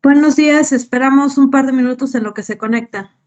Buenos días, esperamos un par de minutos en lo que se conecta.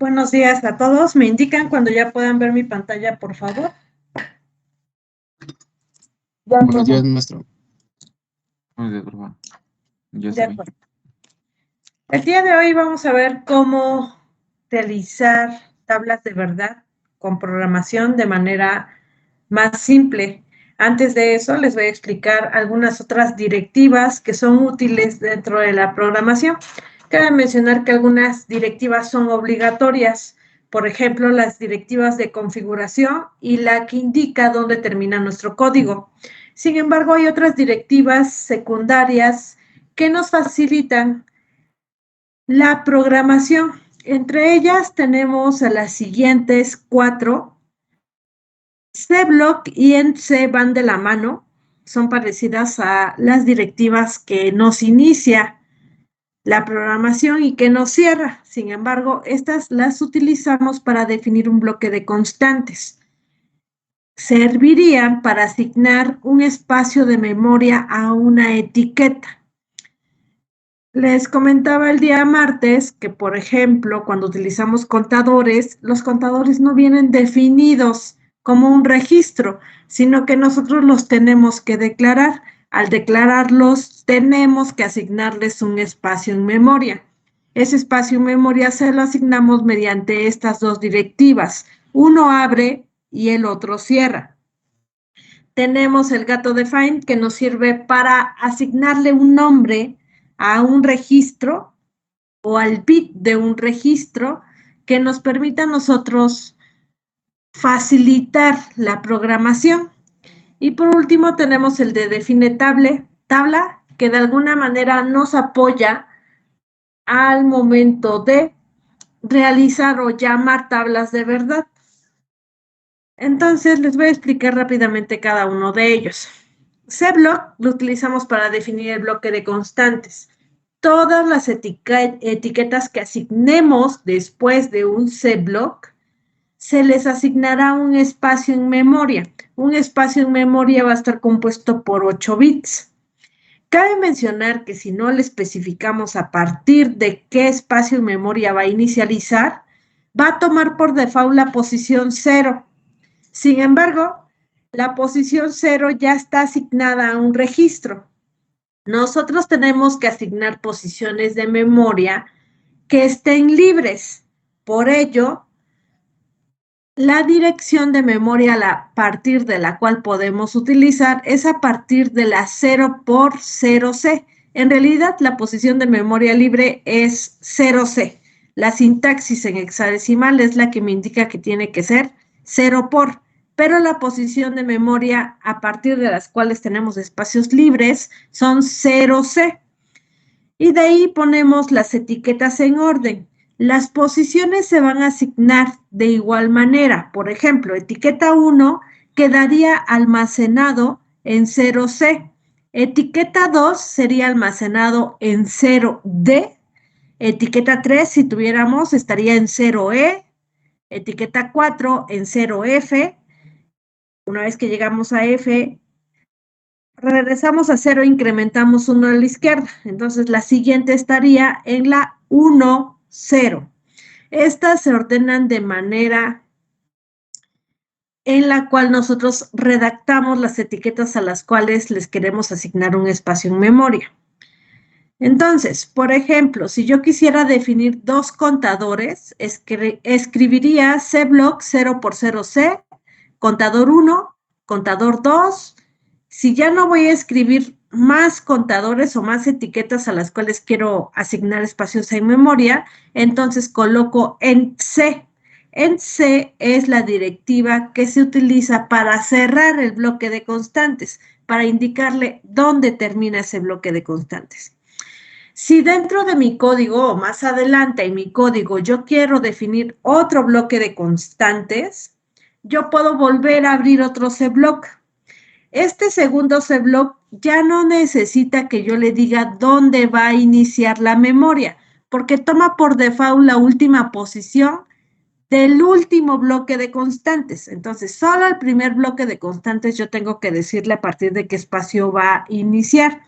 Buenos días a todos. ¿Me indican cuando ya puedan ver mi pantalla, por favor? Buenos días, maestro. Buenos días, profe. Yo De acuerdo. El día de hoy vamos a ver cómo realizar tablas de verdad con programación de manera más simple. Antes de eso, les voy a explicar algunas otras directivas que son útiles dentro de la programación. Cabe mencionar que algunas directivas son obligatorias, por ejemplo, las directivas de configuración y la que indica dónde termina nuestro código. Sin embargo, hay otras directivas secundarias que nos facilitan la programación. Entre ellas tenemos a las siguientes 4. CBlock y ENC van de la mano, son parecidas a las directivas que nos inicia la programación y que nos cierra. Sin embargo, estas las utilizamos para definir un bloque de constantes. Servirían para asignar un espacio de memoria a una etiqueta. Les comentaba el día martes que, por ejemplo, cuando utilizamos contadores, los contadores no vienen definidos como un registro, sino que nosotros los tenemos que declarar. Al declararlos, tenemos que asignarles un espacio en memoria. Ese espacio en memoria se lo asignamos mediante estas dos directivas. Uno abre y el otro cierra. Tenemos el gato define que nos sirve para asignarle un nombre a un registro o al bit de un registro que nos permita a nosotros facilitar la programación. Y por último tenemos el de define tabla, que de alguna manera nos apoya al momento de realizar o llamar tablas de verdad. Entonces les voy a explicar rápidamente cada uno de ellos. CBlock lo utilizamos para definir el bloque de constantes. Todas las etiquetas que asignemos después de un CBlock, se les asignará un espacio en memoria. Un espacio en memoria va a estar compuesto por 8 bits. Cabe mencionar que si no le especificamos a partir de qué espacio en memoria va a inicializar, va a tomar por default la posición 0. Sin embargo, la posición 0 ya está asignada a un registro. Nosotros tenemos que asignar posiciones de memoria que estén libres. Por ello, la dirección de memoria a partir de la cual podemos utilizar es a partir de la 0 por 0C. En realidad, la posición de memoria libre es 0C. La sintaxis en hexadecimal es la que me indica que tiene que ser 0 por, pero la posición de memoria a partir de las cuales tenemos espacios libres son 0C. Y de ahí ponemos las etiquetas en orden. Las posiciones se van a asignar de igual manera. Por ejemplo, etiqueta 1 quedaría almacenado en 0C. Etiqueta 2 sería almacenado en 0D. Etiqueta 3, si tuviéramos, estaría en 0E. Etiqueta 4 en 0F. Una vez que llegamos a F, regresamos a 0, incrementamos 1 a la izquierda. Entonces, la siguiente estaría en la 1, 0. Estas se ordenan de manera en la cual nosotros redactamos las etiquetas a las cuales les queremos asignar un espacio en memoria. Entonces, por ejemplo, si yo quisiera definir dos contadores, escribiría CBlock 0 por 0C, contador 1, contador 2. Si ya no voy a escribir más contadores o más etiquetas a las cuales quiero asignar espacios en memoria, entonces coloco en C. En C es la directiva que se utiliza para cerrar el bloque de constantes, para indicarle dónde termina ese bloque de constantes. Si dentro de mi código o más adelante en mi código yo quiero definir otro bloque de constantes, yo puedo volver a abrir otro CBlock. Este segundo CBlock ya no necesita que yo le diga dónde va a iniciar la memoria, porque toma por default la última posición del último bloque de constantes. Entonces, solo el primer bloque de constantes yo tengo que decirle a partir de qué espacio va a iniciar.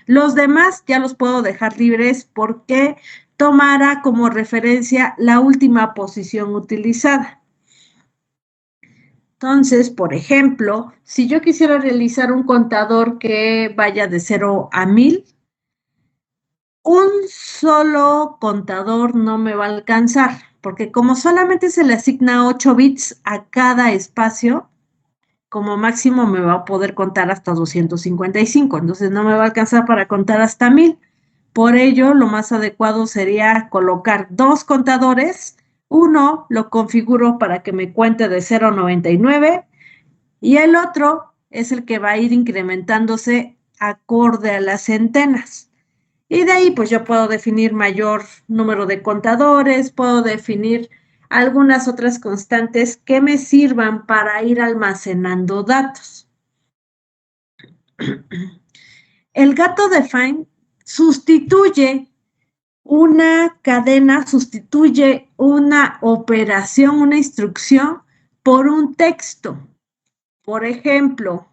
Los demás ya los puedo dejar libres porque tomará como referencia la última posición utilizada. Entonces, por ejemplo, si yo quisiera realizar un contador que vaya de 0 a 1000, un solo contador no me va a alcanzar, porque como solamente se le asigna 8 bits a cada espacio, como máximo me va a poder contar hasta 255, entonces no me va a alcanzar para contar hasta 1000. Por ello, lo más adecuado sería colocar dos contadores. Uno lo configuro para que me cuente de 0 a 99 y el otro es el que va a ir incrementándose acorde a las centenas. Y de ahí, pues yo puedo definir mayor número de contadores, puedo definir algunas otras constantes que me sirvan para ir almacenando datos. El gato define sustituye Una cadena sustituye una operación, una instrucción, por un texto. Por ejemplo,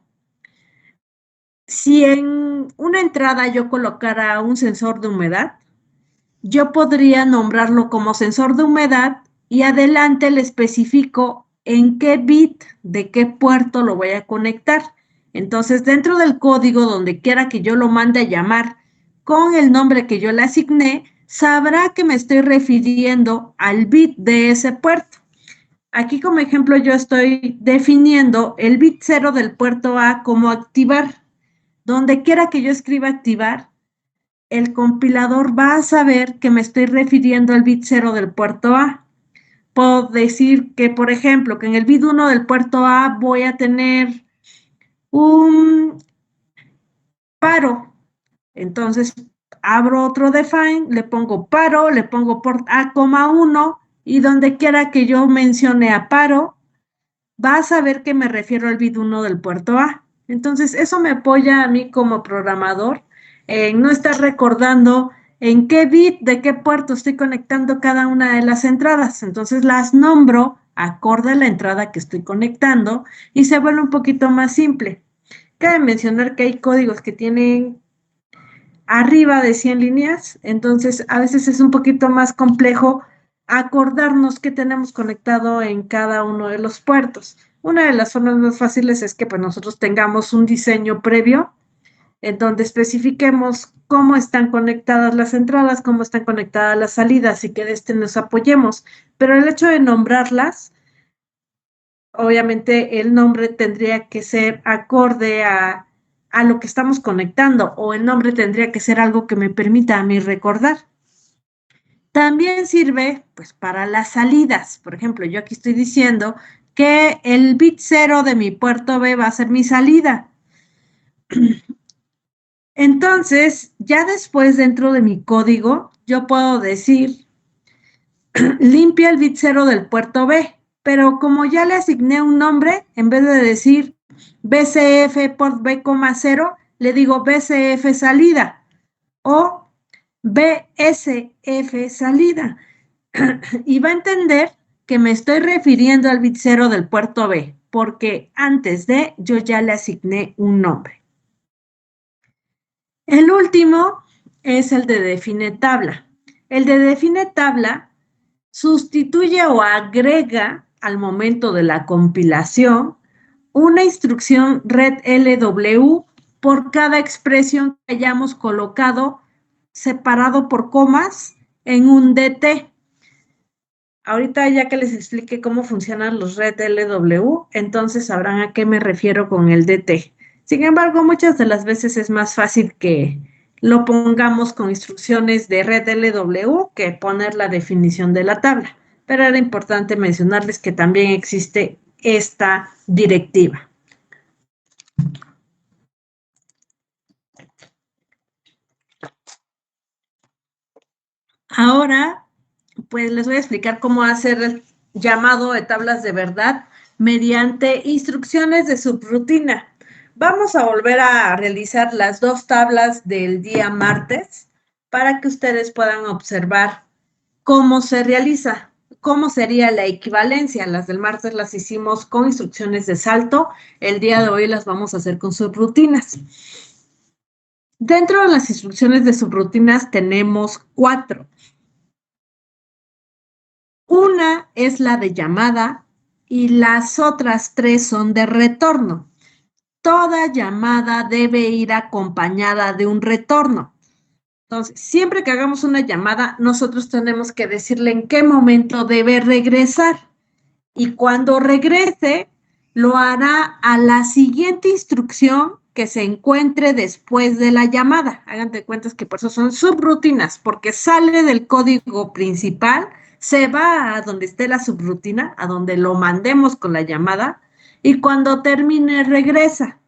si en una entrada yo colocara un sensor de humedad, yo podría nombrarlo como sensor de humedad y adelante le especifico en qué bit de qué puerto lo voy a conectar. Entonces, dentro del código, donde quiera que yo lo mande a llamar con el nombre que yo le asigné, sabrá que me estoy refiriendo al bit de ese puerto. Aquí como ejemplo yo estoy definiendo el bit 0 del puerto A como activar. Donde quiera que yo escriba activar, el compilador va a saber que me estoy refiriendo al bit 0 del puerto A. Puedo decir que, por ejemplo, que en el bit 1 del puerto A voy a tener un paro. Entonces, abro otro define, le pongo paro, le pongo port A,1 y donde quiera que yo mencione a paro, va a saber que me refiero al bit 1 del puerto A. Entonces, eso me apoya a mí como programador en no estar recordando en qué bit de qué puerto estoy conectando cada una de las entradas. Entonces, las nombro acorde a la entrada que estoy conectando y se vuelve un poquito más simple. Cabe mencionar que hay códigos que tienen arriba de 100 líneas, entonces a veces es un poquito más complejo acordarnos qué tenemos conectado en cada uno de los puertos. Una de las formas más fáciles es que pues, nosotros tengamos un diseño previo en donde especifiquemos cómo están conectadas las entradas, cómo están conectadas las salidas y que de este nos apoyemos. Pero el hecho de nombrarlas, obviamente el nombre tendría que ser acorde a lo que estamos conectando, o el nombre tendría que ser algo que me permita a mí recordar. También sirve pues para las salidas. Por ejemplo, yo aquí estoy diciendo que el bit 0 de mi puerto B va a ser mi salida. Entonces, ya después dentro de mi código, yo puedo decir limpia el bit 0 del puerto B, pero como ya le asigné un nombre, en vez de decir BCF port B,0, le digo BCF salida o BSF salida. Y va a entender que me estoy refiriendo al bit 0 del puerto B, porque antes de yo ya le asigné un nombre. El último es el de define tabla. El de define tabla sustituye o agrega al momento de la compilación una instrucción red LW por cada expresión que hayamos colocado separado por comas en un DT. Ahorita ya que les explique cómo funcionan los red LW, entonces sabrán a qué me refiero con el DT. Sin embargo, muchas de las veces es más fácil que lo pongamos con instrucciones de red LW que poner la definición de la tabla. Pero era importante mencionarles que también existe esta directiva. Ahora, pues les voy a explicar cómo hacer el llamado de tablas de verdad mediante instrucciones de subrutina. Vamos a volver a realizar las dos tablas del día martes para que ustedes puedan observar cómo se realiza, cómo sería la equivalencia. Las del martes las hicimos con instrucciones de salto, el día de hoy las vamos a hacer con subrutinas. Dentro de las instrucciones de subrutinas tenemos 4. Una es la de llamada y las otras 3 son de retorno. Toda llamada debe ir acompañada de un retorno. Entonces, siempre que hagamos una llamada, nosotros tenemos que decirle en qué momento debe regresar. Y cuando regrese, lo hará a la siguiente instrucción que se encuentre después de la llamada. Hagan de cuentas que por eso son subrutinas, porque sale del código principal, se va a donde esté la subrutina, a donde lo mandemos con la llamada, y cuando termine regresa.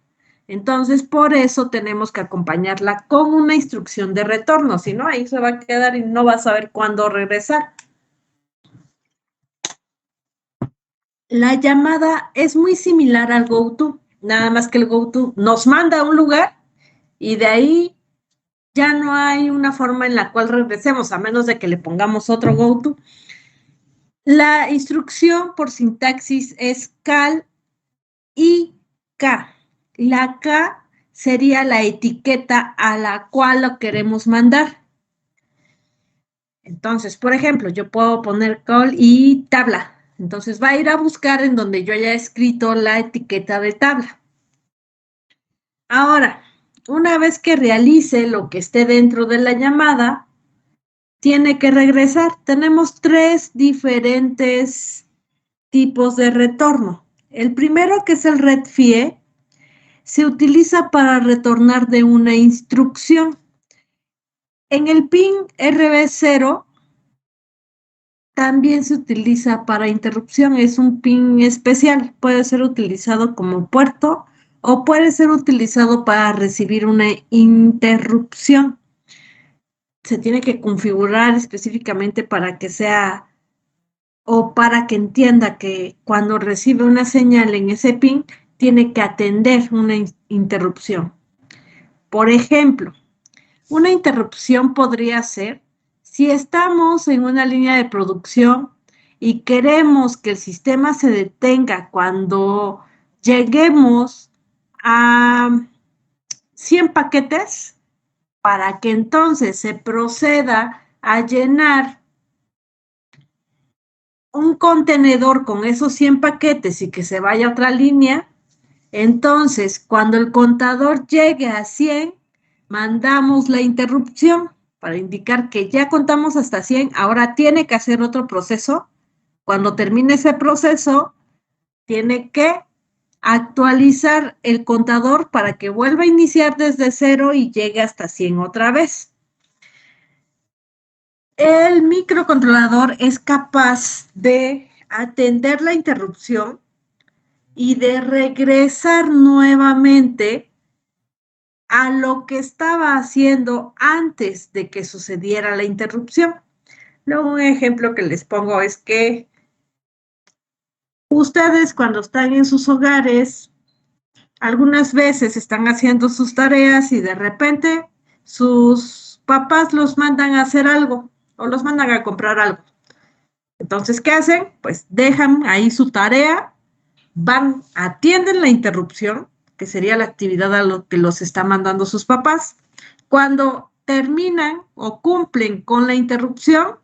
Entonces, por eso tenemos que acompañarla con una instrucción de retorno, si no, ahí se va a quedar y no va a saber cuándo regresar. La llamada es muy similar al GoTo, nada más que el GoTo nos manda a un lugar y de ahí ya no hay una forma en la cual regresemos, a menos de que le pongamos otro goto. La instrucción por sintaxis es cal y K. La K sería la etiqueta a la cual lo queremos mandar. Entonces, por ejemplo, yo puedo poner call y tabla. Entonces va a ir a buscar en donde yo haya escrito la etiqueta de tabla. Ahora, una vez que realice lo que esté dentro de la llamada, tiene que regresar. Tenemos 3 diferentes tipos de retorno. El primero, que es el retfie, se utiliza para retornar de una instrucción. En el pin RB0 también se utiliza para interrupción, es un pin especial, puede ser utilizado como puerto o puede ser utilizado para recibir una interrupción. Se tiene que configurar específicamente para que sea o para que entienda que cuando recibe una señal en ese pin, tiene que atender una interrupción. Por ejemplo, una interrupción podría ser si estamos en una línea de producción y queremos que el sistema se detenga cuando lleguemos a 100 paquetes, para que entonces se proceda a llenar un contenedor con esos 100 paquetes y que se vaya a otra línea. Entonces, cuando el contador llegue a 100, mandamos la interrupción para indicar que ya contamos hasta 100, ahora tiene que hacer otro proceso. Cuando termine ese proceso, tiene que actualizar el contador para que vuelva a iniciar desde 0 y llegue hasta 100 otra vez. El microcontrolador es capaz de atender la interrupción y de regresar nuevamente a lo que estaba haciendo antes de que sucediera la interrupción. Luego, un ejemplo que les pongo es que ustedes, cuando están en sus hogares, algunas veces están haciendo sus tareas y de repente sus papás los mandan a hacer algo o los mandan a comprar algo. Entonces, ¿qué hacen? Pues dejan ahí su tarea, van, atienden la interrupción, que sería la actividad a lo que los está mandando sus papás. Cuando terminan o cumplen con la interrupción,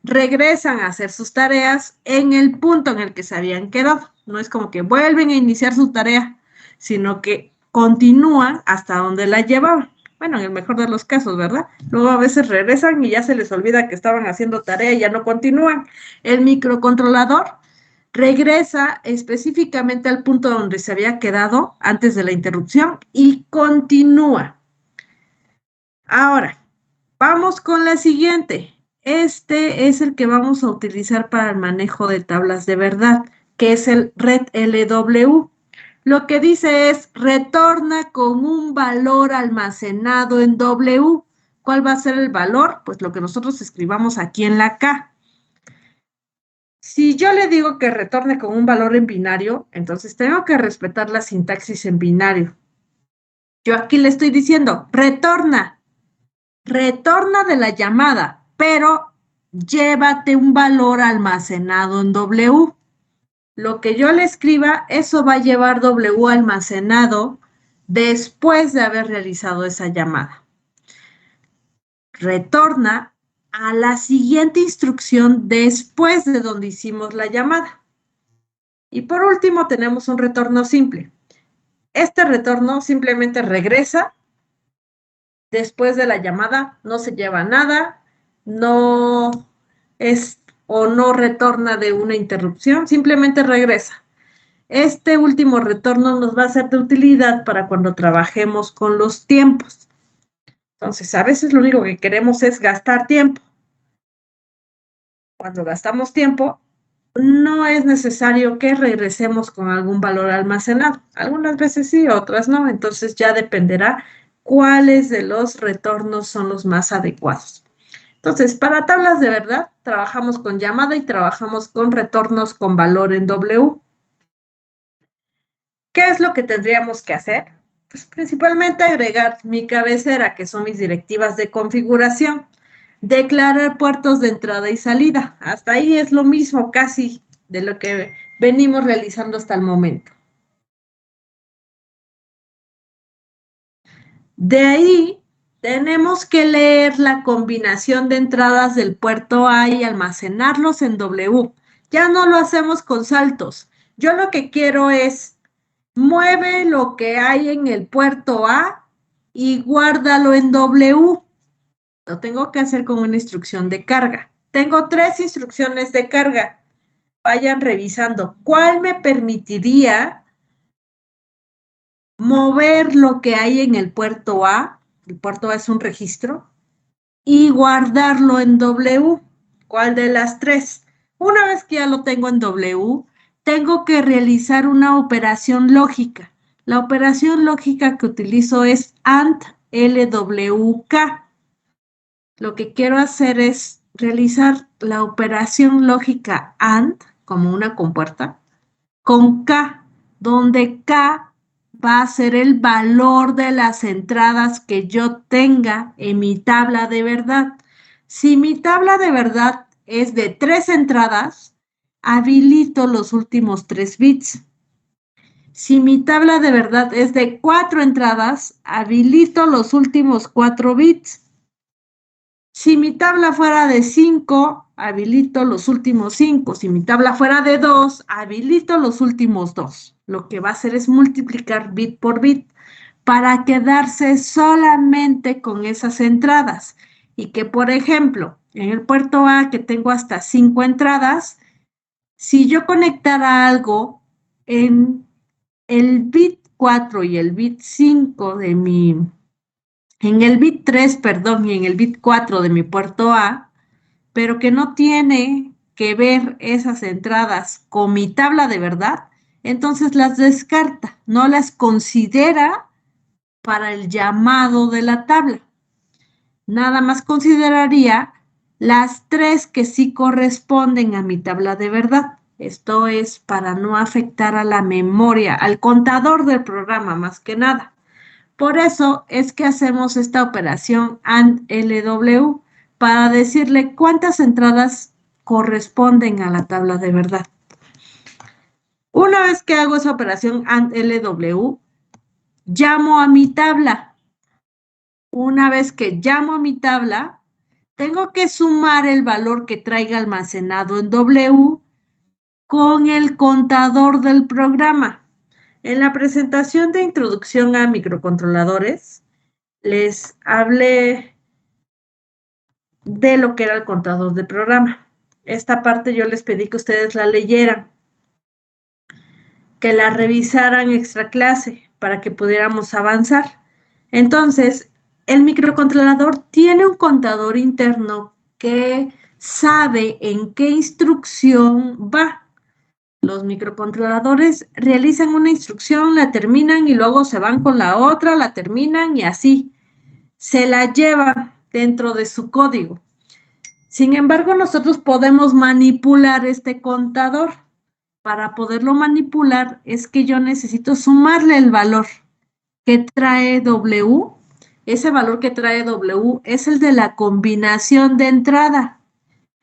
regresan a hacer sus tareas en el punto en el que se habían quedado. No es como que vuelven a iniciar su tarea, sino que continúan hasta donde la llevaban. Bueno, en el mejor de los casos, ¿verdad? Luego a veces regresan y ya se les olvida que estaban haciendo tarea y ya no continúan. El microcontrolador regresa específicamente al punto donde se había quedado antes de la interrupción y continúa. Ahora, vamos con la siguiente. Este es el que vamos a utilizar para el manejo de tablas de verdad, que es el retlw. Lo que dice es, retorna con un valor almacenado en W. ¿Cuál va a ser el valor? Pues lo que nosotros escribamos aquí en la K. Si yo le digo que retorne con un valor en binario, entonces tengo que respetar la sintaxis en binario. Yo aquí le estoy diciendo, retorna de la llamada, pero llévate un valor almacenado en W. Lo que yo le escriba, eso va a llevar W almacenado después de haber realizado esa llamada. Retorna a la siguiente instrucción después de donde hicimos la llamada. Y por último tenemos un retorno simple. Este retorno simplemente regresa después de la llamada, no se lleva nada, no es o no retorna de una interrupción, simplemente regresa. Este último retorno nos va a ser de utilidad para cuando trabajemos con los tiempos. Entonces, a veces lo único que queremos es gastar tiempo. Cuando gastamos tiempo, no es necesario que regresemos con algún valor almacenado. Algunas veces sí, otras no. Entonces ya dependerá cuáles de los retornos son los más adecuados. Entonces, para tablas de verdad, trabajamos con llamada y trabajamos con retornos con valor en W. ¿Qué es lo que tendríamos que hacer? Pues principalmente agregar mi cabecera, que son mis directivas de configuración. Declarar puertos de entrada y salida. Hasta ahí es lo mismo casi de lo que venimos realizando hasta el momento. De ahí tenemos que leer la combinación de entradas del puerto A y almacenarlos en W. Ya no lo hacemos con saltos. Yo lo que quiero es mueve lo que hay en el puerto A y guárdalo en W. Lo tengo que hacer con una instrucción de carga. Tengo 3 instrucciones de carga. Vayan revisando cuál me permitiría mover lo que hay en el puerto A. El puerto A es un registro. Y guardarlo en W. ¿Cuál de las 3? Una vez que ya lo tengo en W, tengo que realizar una operación lógica. La operación lógica que utilizo es AND LWK. Lo que quiero hacer es realizar la operación lógica AND, como una compuerta, con K, donde K va a ser el valor de las entradas que yo tenga en mi tabla de verdad. Si mi tabla de verdad es de 3 entradas, habilito los últimos 3 bits. Si mi tabla de verdad es de 4 entradas, habilito los últimos 4 bits. Si mi tabla fuera de 5, habilito los últimos 5. Si mi tabla fuera de 2, habilito los últimos 2. Lo que va a hacer es multiplicar bit por bit para quedarse solamente con esas entradas. Y que, por ejemplo, en el puerto A, que tengo hasta 5 entradas, si yo conectara algo en el bit 4 y el bit 5 de mi... En el bit 3, perdón, y en el bit 4 de mi puerto A, pero que no tiene que ver esas entradas con mi tabla de verdad, entonces las descarta, no las considera para el llamado de la tabla. Nada más consideraría las 3 que sí corresponden a mi tabla de verdad. Esto es para no afectar a la memoria, al contador del programa más que nada. Por eso es que hacemos esta operación AND LW para decirle cuántas entradas corresponden a la tabla de verdad. Una vez que hago esa operación AND LW, llamo a mi tabla. Una vez que llamo a mi tabla, tengo que sumar el valor que traiga almacenado en W con el contador del programa. En la presentación de introducción a microcontroladores, les hablé de lo que era el contador de programa. Esta parte yo les pedí que ustedes la leyeran, que la revisaran extra clase para que pudiéramos avanzar. Entonces, el microcontrolador tiene un contador interno que sabe en qué instrucción va. Los microcontroladores realizan una instrucción, la terminan y luego se van con la otra, la terminan y así. Se la llevan dentro de su código. Sin embargo, nosotros podemos manipular este contador. Para poderlo manipular es que yo necesito sumarle el valor que trae W. Ese valor que trae W es el de la combinación de entrada.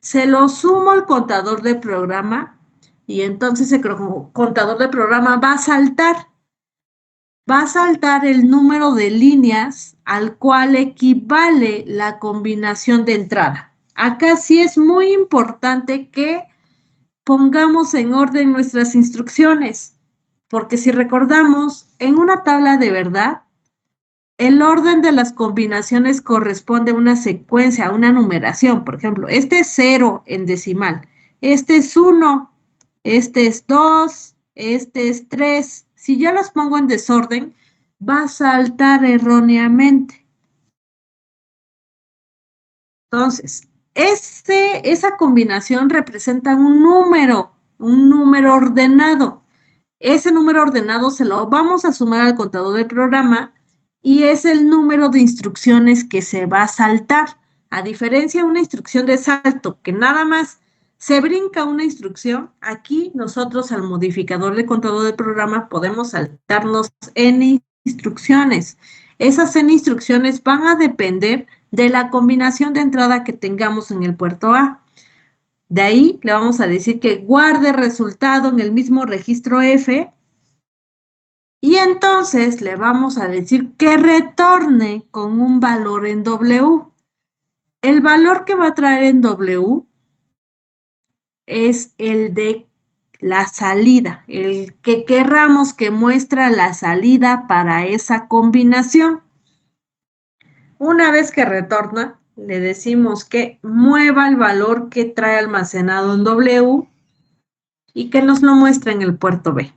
Se lo sumo al contador de programa y entonces el contador de programa va a saltar. Va a saltar el número de líneas al cual equivale la combinación de entrada. Acá sí es muy importante que pongamos en orden nuestras instrucciones, porque si recordamos, en una tabla de verdad, el orden de las combinaciones corresponde a una secuencia, a una numeración. Por ejemplo, este es 0 en decimal, este es 1, este es 2, este es 3. Si yo las pongo en desorden, va a saltar erróneamente. Entonces, esa combinación representa un número ordenado. Ese número ordenado se lo vamos a sumar al contador del programa y es el número de instrucciones que se va a saltar. A diferencia de una instrucción de salto que nada más se brinca una instrucción, aquí nosotros al modificador de contador del programa podemos saltarnos N instrucciones. Esas N instrucciones van a depender de la combinación de entrada que tengamos en el puerto A. De ahí le vamos a decir que guarde resultado en el mismo registro F y entonces le vamos a decir que retorne con un valor en W. El valor que va a traer en W es el de la salida, el que querramos que muestra la salida para esa combinación. Una vez que retorna, le decimos que mueva el valor que trae almacenado en W y que nos lo muestre en el puerto B.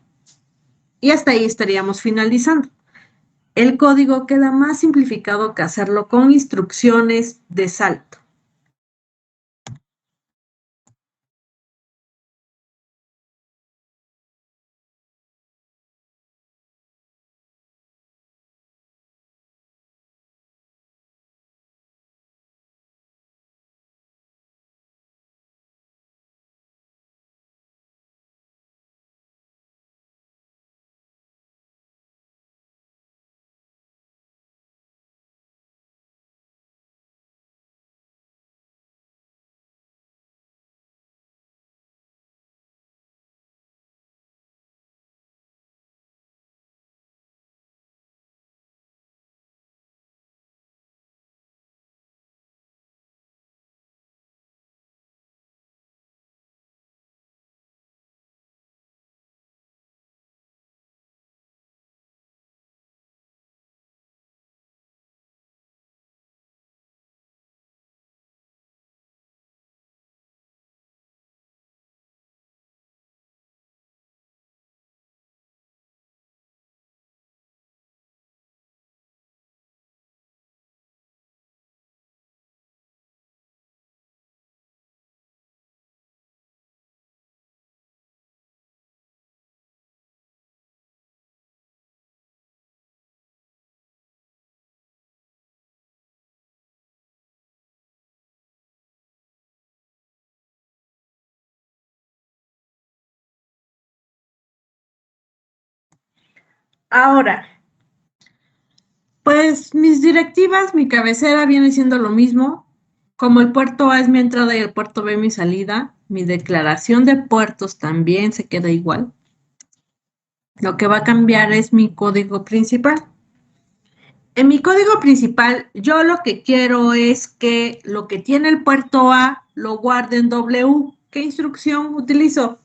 Y hasta ahí estaríamos finalizando. El código queda más simplificado que hacerlo con instrucciones de salto. Ahora, pues mis directivas, mi cabecera viene siendo lo mismo. Como el puerto A es mi entrada y el puerto B mi salida, mi declaración de puertos también se queda igual. Lo que va a cambiar es mi código principal. En mi código principal, yo lo que quiero es que lo que tiene el puerto A lo guarde en W. ¿Qué instrucción utilizo?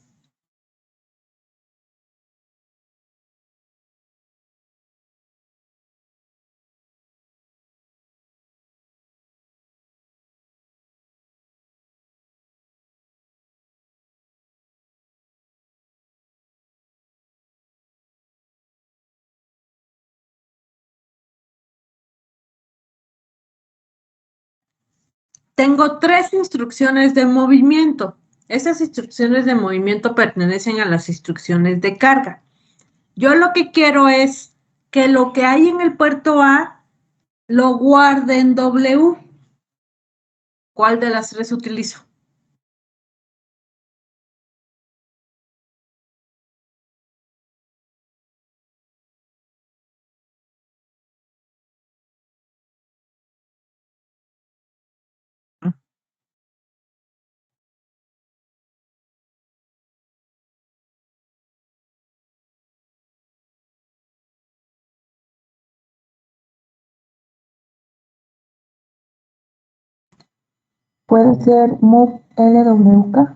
Tengo 3 instrucciones de movimiento. Esas instrucciones de movimiento pertenecen a las instrucciones de carga. Yo lo que quiero es que lo que hay en el puerto A lo guarde en W. ¿Cuál de las 3 utilizo? Puede ser move LWK.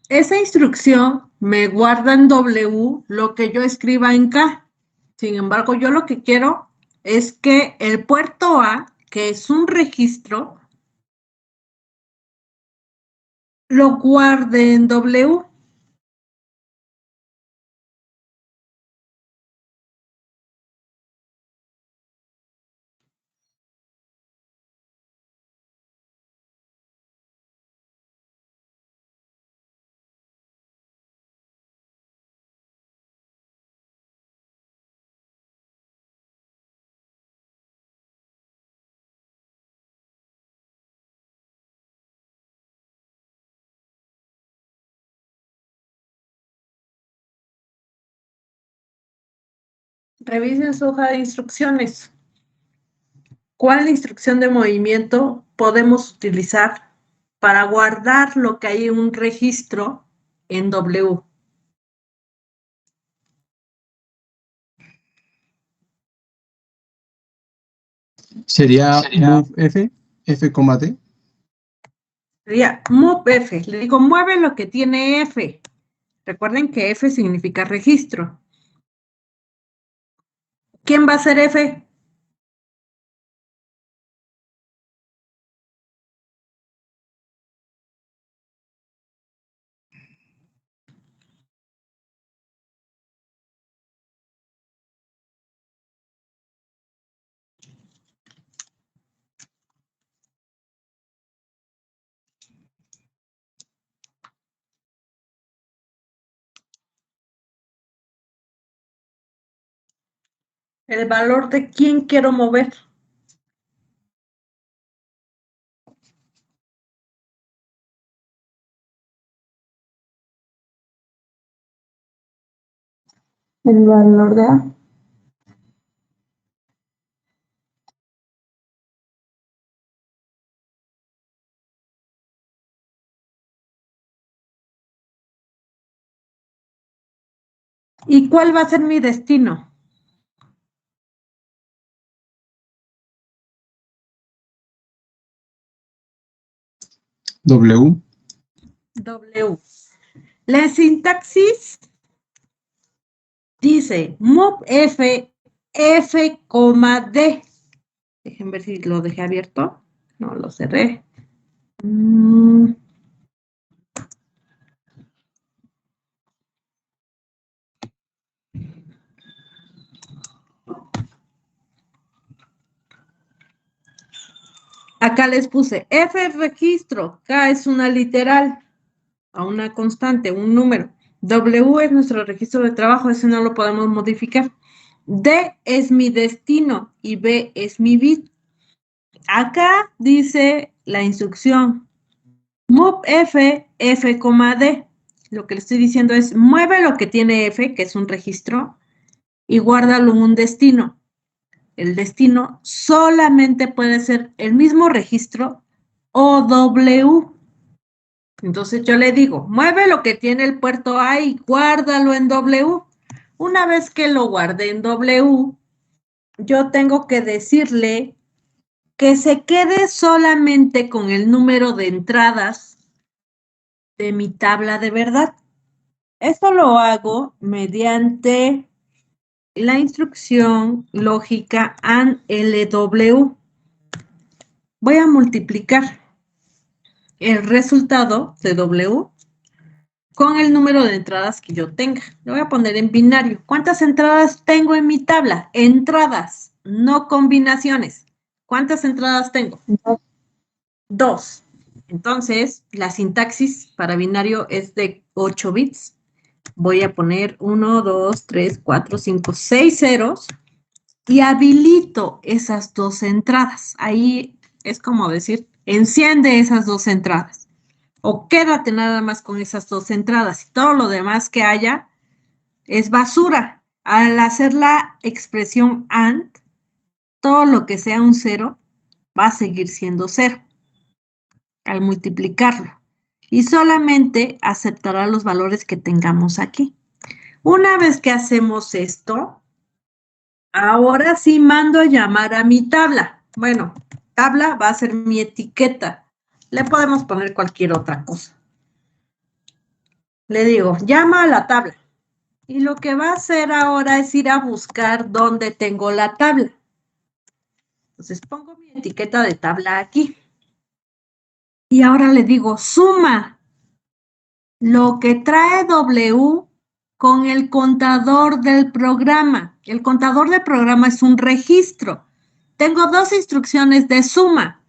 Esa instrucción me guarda en W lo que yo escriba en K. Sin embargo, yo lo que quiero es que el puerto A, que es un registro, lo guarde en W. Revisen su hoja de instrucciones. ¿Cuál instrucción de movimiento podemos utilizar para guardar lo que hay en un registro en W? Sería move F, F, T. Sería move F. Le digo, mueve lo que tiene F. Recuerden que F significa registro. ¿Quién va a ser F? El valor de quién quiero mover. El valor de A. ¿Y cuál va a ser mi destino? W. W. La sintaxis dice move F, F, D. Dejen ver si lo dejé abierto. No, lo cerré. Acá les puse F es registro, K es una literal, a una constante, un número. W es nuestro registro de trabajo, ese no lo podemos modificar. D es mi destino y B es mi bit. Acá dice la instrucción, move F, F, D. Lo que le estoy diciendo es, mueve lo que tiene F, que es un registro, y guárdalo en un destino. El destino solamente puede ser el mismo registro o W. Entonces yo le digo, mueve lo que tiene el puerto A y guárdalo en W. Una vez que lo guarde en W, yo tengo que decirle que se quede solamente con el número de entradas de mi tabla de verdad. Esto lo hago mediante la instrucción lógica AND LW. Voy a multiplicar el resultado de W con el número de entradas que yo tenga. Lo voy a poner en binario. ¿Cuántas entradas tengo en mi tabla? Entradas, no combinaciones. ¿Cuántas entradas tengo? 2. Entonces, la sintaxis para binario es de 8 bits. Voy a poner 1, 2, 3, 4, 5, 6 ceros y habilito esas 2 entradas. Ahí es como decir, enciende esas 2 entradas. O quédate nada más con esas 2 entradas y todo lo demás que haya es basura. Al hacer la expresión AND, todo lo que sea un 0 va a seguir siendo 0 al multiplicarlo. Y solamente aceptará los valores que tengamos aquí. Una vez que hacemos esto, ahora sí mando a llamar a mi tabla. Bueno, tabla va a ser mi etiqueta. Le podemos poner cualquier otra cosa. Le digo, llama a la tabla. Y lo que va a hacer ahora es ir a buscar dónde tengo la tabla. Entonces pongo mi etiqueta de tabla aquí. Y ahora le digo, suma lo que trae W con el contador del programa. El contador del programa es un registro. Tengo 2 instrucciones de suma.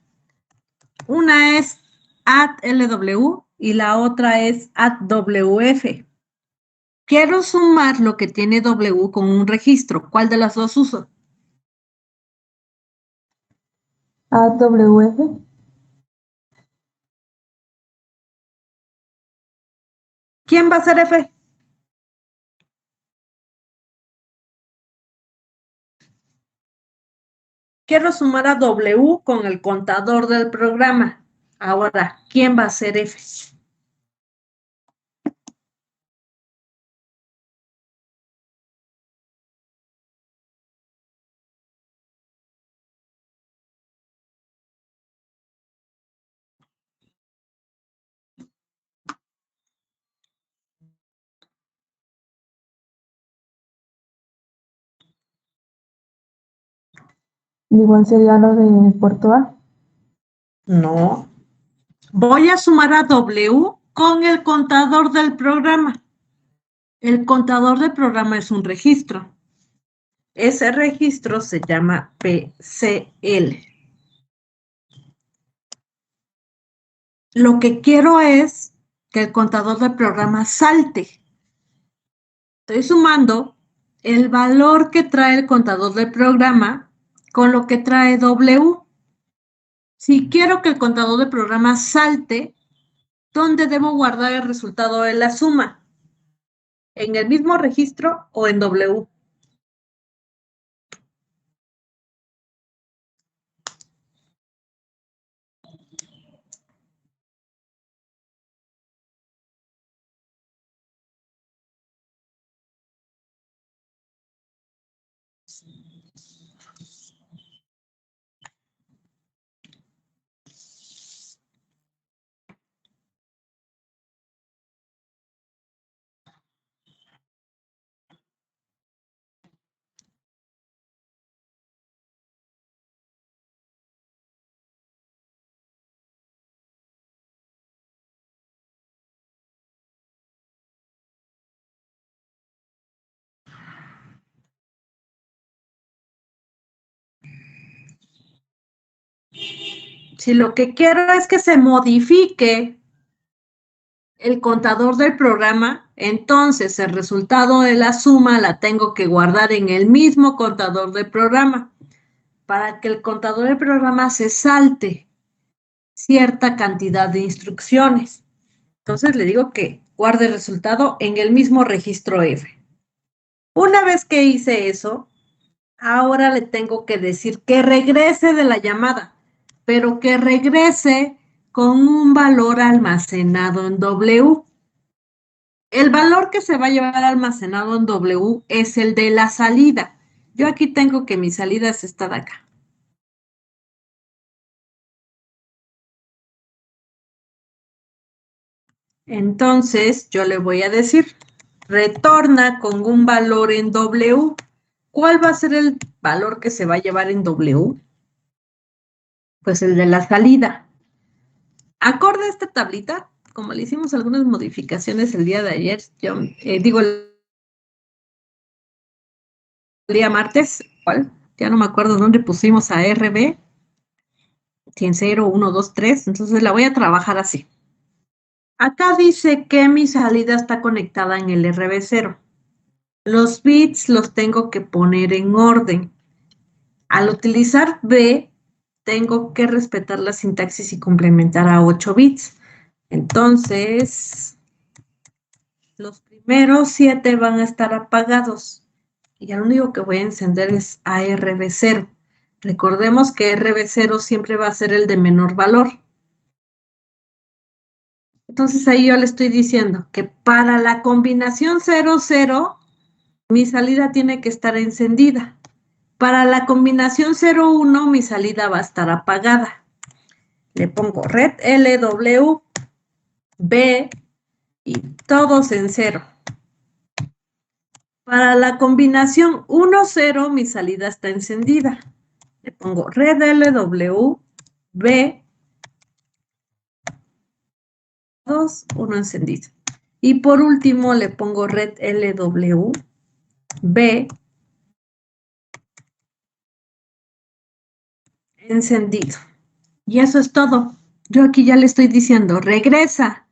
Una es add LW y la otra es add WF. Quiero sumar lo que tiene W con un registro. ¿Cuál de las dos uso? AWF. ¿Quién va a ser F? quiero sumar a W con el contador del programa. Ahora, ¿quién va a ser F? Igual sería lo de puerto A. No. Voy a sumar a W con el contador del programa. El contador del programa es un registro. Ese registro se llama PCL. Lo que quiero es que el contador del programa salte. Estoy sumando el valor que trae el contador del programa con lo que trae W. Si quiero que el contador del programa salte, ¿dónde debo guardar el resultado de la suma? ¿En el mismo registro o en W? Si lo que quiero es que se modifique el contador del programa, entonces el resultado de la suma la tengo que guardar en el mismo contador del programa para que el contador del programa se salte cierta cantidad de instrucciones. Entonces le digo que guarde el resultado en el mismo registro F. Una vez que hice eso, ahora le tengo que decir que regrese de la llamada, pero que regrese con un valor almacenado en W. El valor que se va a llevar almacenado en W es el de la salida. Yo aquí tengo que mi salida es esta de acá. Entonces, yo le voy a decir, retorna con un valor en W. ¿Cuál va a ser el valor que se va a llevar en W? Pues el de la salida. Acorde a esta tablita, como le hicimos algunas modificaciones el día de ayer, el día martes, ¿cuál? Ya no me acuerdo dónde pusimos a RB, 0, 1, 2, 3, entonces la voy a trabajar así. Acá dice que mi salida está conectada en el RB0. Los bits los tengo que poner en orden. Al utilizar B, tengo que respetar la sintaxis y complementar a 8 bits. Entonces, los primeros 7 van a estar apagados. Y el único que voy a encender es a RB0. Recordemos que RB0 siempre va a ser el de menor valor. Entonces ahí yo le estoy diciendo que para la combinación 00, mi salida tiene que estar encendida. Para la combinación 01, mi salida va a estar apagada. Le pongo red LW, B y todos en 0. Para la combinación 1-0, mi salida está encendida. Le pongo red LW, B, 2, 1 encendido. Y por último le pongo red LW, B, encendido. Y eso es todo. Yo aquí ya le estoy diciendo, regresa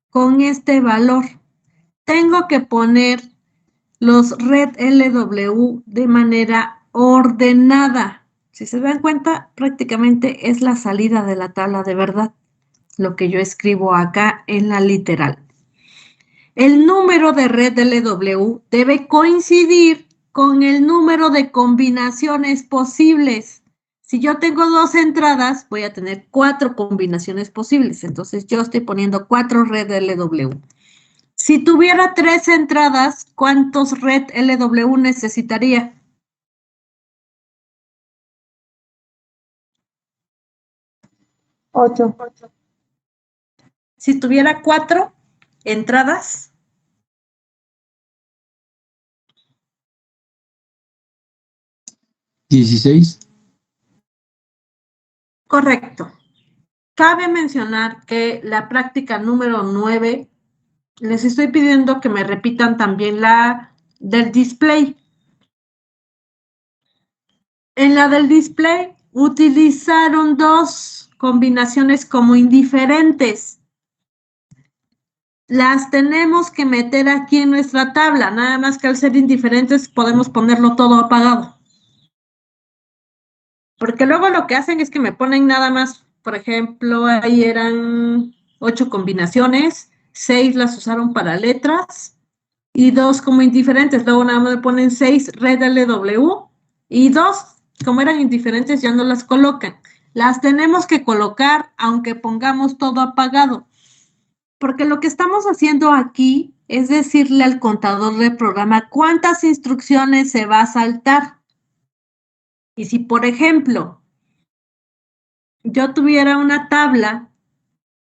con este valor. Tengo que poner los red LW de manera ordenada. Si se dan cuenta, prácticamente es la salida de la tabla de verdad, lo que yo escribo acá en la literal. El número de red LW debe coincidir con el número de combinaciones posibles. Si yo tengo 2 entradas, voy a tener 4 combinaciones posibles. Entonces, yo estoy poniendo 4 red LW. Si tuviera 3 entradas, ¿cuántos red LW necesitaría? Ocho. Si tuviera 4 entradas, ¿16? correcto. Cabe mencionar que la práctica número 9, les estoy pidiendo que me repitan también la del display. En la del display utilizaron 2 combinaciones como indiferentes. Las tenemos que meter aquí en nuestra tabla, nada más que al ser indiferentes podemos ponerlo todo apagado. Porque luego lo que hacen es que me ponen nada más, por ejemplo, ahí eran 8 combinaciones, 6 las usaron para letras y 2 como indiferentes. Luego nada más me ponen 6 red LW y 2, como eran indiferentes, ya no las colocan. Las tenemos que colocar aunque pongamos todo apagado. Porque lo que estamos haciendo aquí es decirle al contador de programa cuántas instrucciones se va a saltar. Y si, por ejemplo, yo tuviera una tabla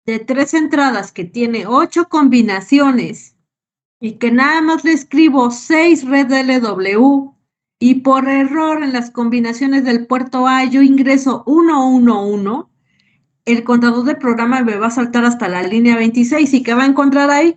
de 3 entradas que tiene 8 combinaciones y que nada más le escribo 6 red LW y por error en las combinaciones del puerto A yo ingreso 111, el contador de programa me va a saltar hasta la línea 26 y ¿qué va a encontrar ahí?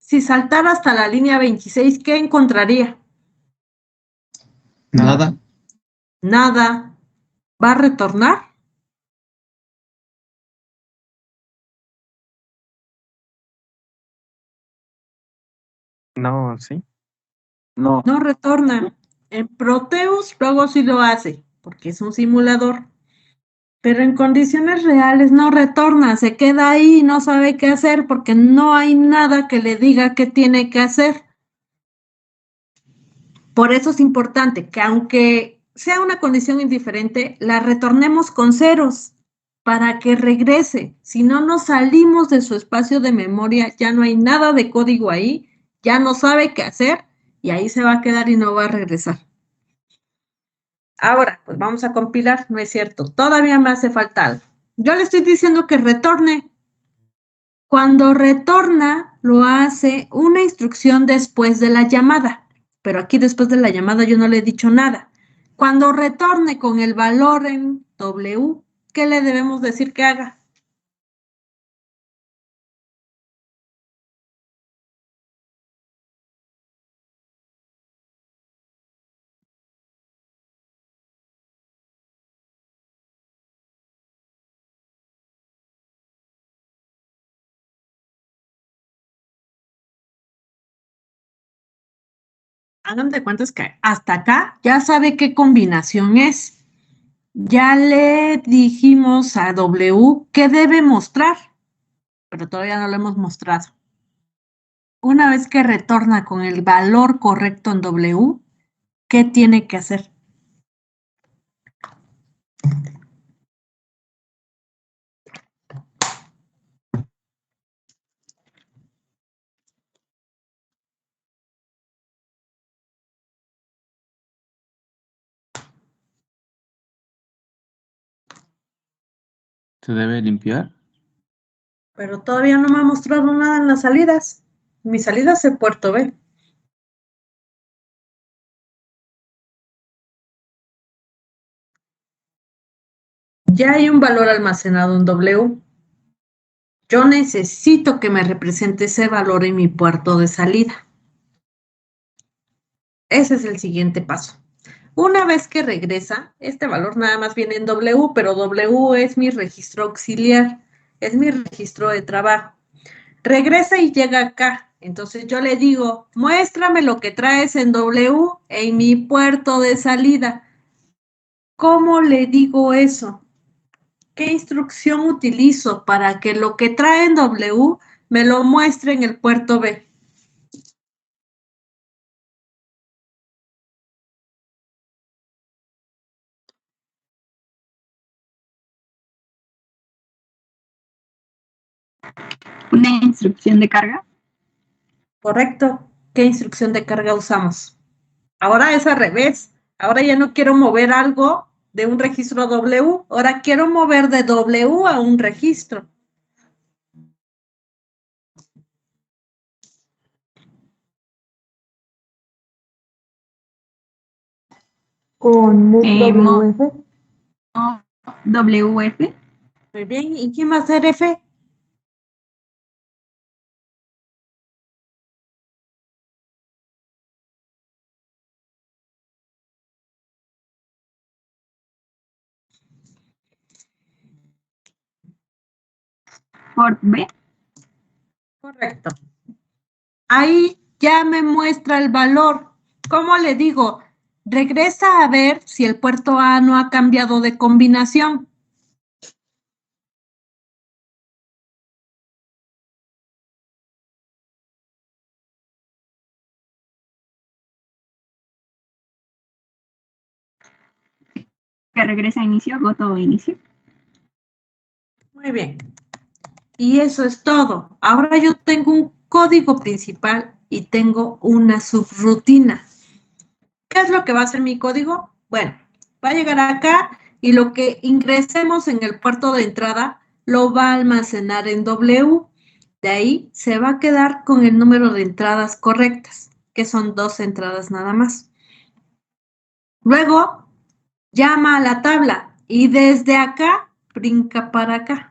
Si saltara hasta la línea 26, ¿qué encontraría? Nada. Nada. ¿Va a retornar? No, ¿sí? No. No retorna. En Proteus luego sí lo hace, porque es un simulador. Pero en condiciones reales no retorna, se queda ahí y no sabe qué hacer porque no hay nada que le diga qué tiene que hacer. Por eso es importante que aunque sea una condición indiferente, la retornemos con ceros para que regrese. Si no nos salimos de su espacio de memoria, ya no hay nada de código ahí, ya no sabe qué hacer y ahí se va a quedar y no va a regresar. Ahora, pues vamos a compilar, no es cierto, todavía me hace falta algo. Yo le estoy diciendo que retorne. Cuando retorna, lo hace una instrucción después de la llamada, pero aquí después de la llamada yo no le he dicho nada. Cuando retorne con el valor en W, ¿qué le debemos decir que haga? Hagan de cuentas que hasta acá ya sabe qué combinación es. Ya le dijimos a W qué debe mostrar, pero todavía no lo hemos mostrado. Una vez que retorna con el valor correcto en W, ¿qué tiene que hacer? ¿Se debe limpiar? Pero todavía no me ha mostrado nada en las salidas. Mi salida es el puerto B. Ya hay un valor almacenado en W. Yo necesito que me represente ese valor en mi puerto de salida. Ese es el siguiente paso. Una vez que regresa, este valor nada más viene en W, pero W es mi registro auxiliar, es mi registro de trabajo. Regresa y llega acá. Entonces yo le digo, muéstrame lo que traes en W en mi puerto de salida. ¿Cómo le digo eso? ¿Qué instrucción utilizo para que lo que trae en W me lo muestre en el puerto B? ¿Una instrucción de carga? ¿Correcto? ¿Qué instrucción de carga usamos? Ahora es al revés. Ahora ya no quiero mover algo de un registro W, ahora quiero mover de W a un registro. Con MOV WF. WF. Muy bien, ¿y quién va a hacer F? Port B. Correcto. Ahí ya me muestra el valor. ¿Cómo le digo? Regresa a ver si el puerto A no ha cambiado de combinación. Que regresa a inicio, hago todo inicio. Muy bien. Y eso es todo. Ahora yo tengo un código principal y tengo una subrutina. ¿Qué es lo que va a hacer mi código? Bueno, va a llegar acá y lo que ingresemos en el puerto de entrada lo va a almacenar en W. De ahí se va a quedar con el número de entradas correctas, que son 2 entradas nada más. Luego llama a la tabla y desde acá brinca para acá.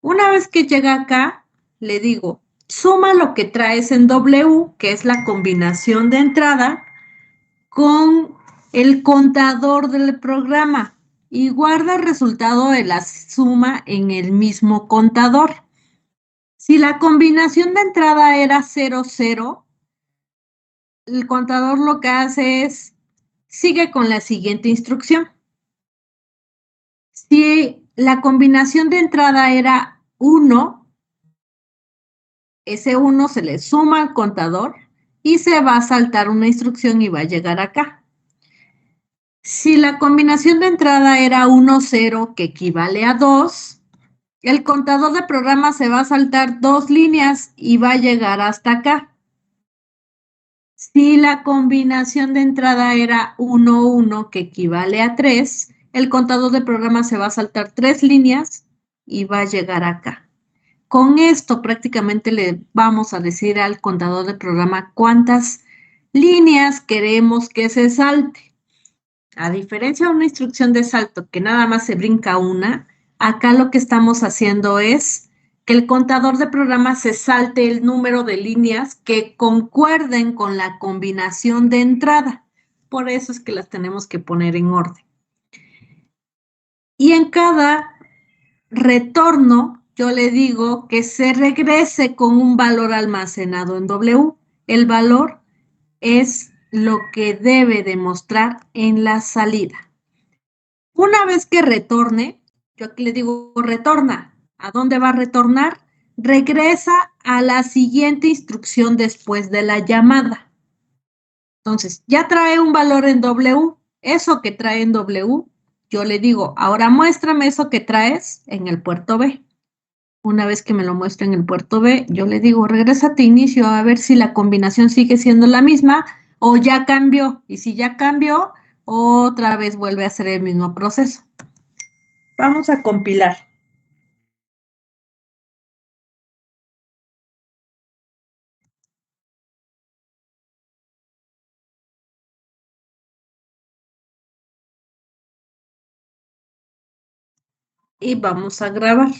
Una vez que llega acá, le digo, suma lo que traes en W, que es la combinación de entrada, con el contador del programa y guarda el resultado de la suma en el mismo contador. Si la combinación de entrada era 0, 0, el contador lo que hace es, sigue con la siguiente instrucción. Si la combinación de entrada era 1, ese 1 se le suma al contador y se va a saltar una instrucción y va a llegar acá. Si la combinación de entrada era 1, 0, que equivale a 2, el contador de programa se va a saltar 2 líneas y va a llegar hasta acá. Si la combinación de entrada era 1, 1, que equivale a 3, el contador de programa se va a saltar 3 líneas y va a llegar acá. Con esto prácticamente le vamos a decir al contador de programa cuántas líneas queremos que se salte. A diferencia de una instrucción de salto que nada más se brinca una, acá lo que estamos haciendo es que el contador de programa se salte el número de líneas que concuerden con la combinación de entrada. Por eso es que las tenemos que poner en orden. Y en cada retorno, yo le digo que se regrese con un valor almacenado en W. El valor es lo que debe demostrar en la salida. Una vez que retorne, yo aquí le digo retorna. ¿A dónde va a retornar? Regresa a la siguiente instrucción después de la llamada. Entonces, ya trae un valor en W. Eso que trae en W, yo le digo, ahora muéstrame eso que traes en el puerto B. Una vez que me lo muestre en el puerto B, yo le digo, regrésate a inicio a ver si la combinación sigue siendo la misma o ya cambió. Y si ya cambió, otra vez vuelve a hacer el mismo proceso. Vamos a compilar. Y vamos a grabar.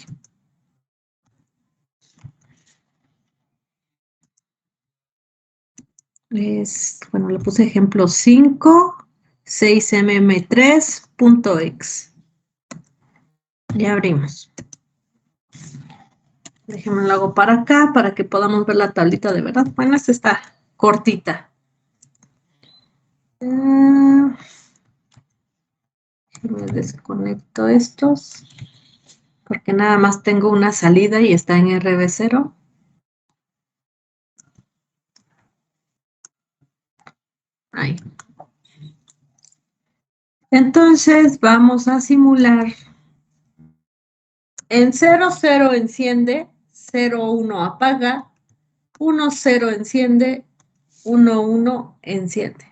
Bueno, le puse ejemplo 5, 6mm3.x. Ya abrimos. Déjenme lo hago para acá para que podamos ver la tablita de verdad. Bueno, esta está cortita. Déjenme desconecto estos porque nada más tengo una salida y está en RB0. Ahí. Entonces vamos a simular. En 0, 0 enciende, 0, 1 apaga, 1, 0 enciende, 1, 1 enciende.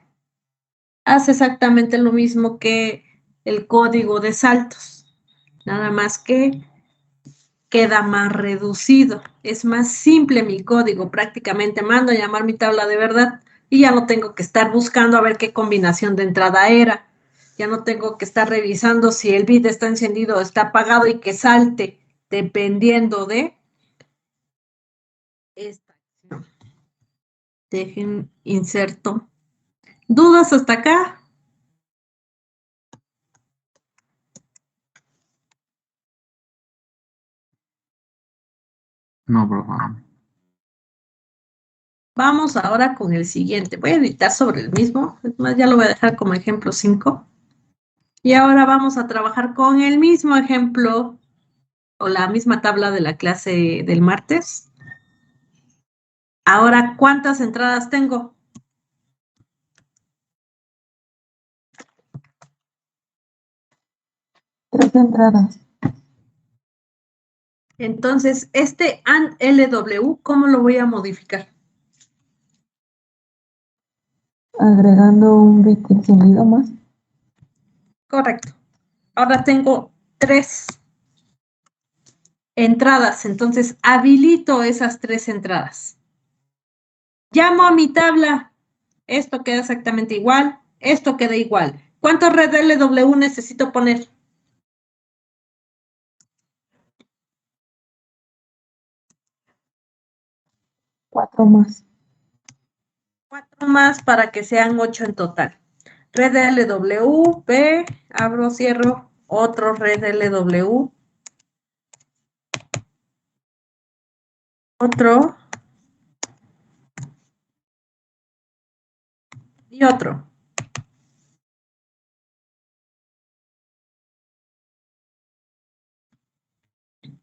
Hace exactamente lo mismo que el código de saltos, nada más que queda más reducido. Es más simple mi código, prácticamente mando a llamar mi tabla de verdad y ya no tengo que estar buscando a ver qué combinación de entrada era. Ya no tengo que estar revisando si el bit está encendido o está apagado y que salte dependiendo de esta acción. Dejen inserto. ¿Dudas hasta acá? No, profe. Vamos ahora con el siguiente. Voy a editar sobre el mismo. Es más, ya lo voy a dejar como ejemplo 5. Y ahora vamos a trabajar con el mismo ejemplo o la misma tabla de la clase del martes. Ahora, ¿cuántas entradas tengo? Tres entradas. Entonces, este AND LW, ¿cómo lo voy a modificar? Agregando un bit encendido más. Correcto. Ahora tengo 3 entradas, entonces habilito esas 3 entradas. Llamo a mi tabla. Esto queda exactamente igual. Esto queda igual. ¿Cuántos red LW necesito poner? 4 más. 4 más para que sean 8 en total. Red LW, B, abro, cierro, otro red LW, otro y otro.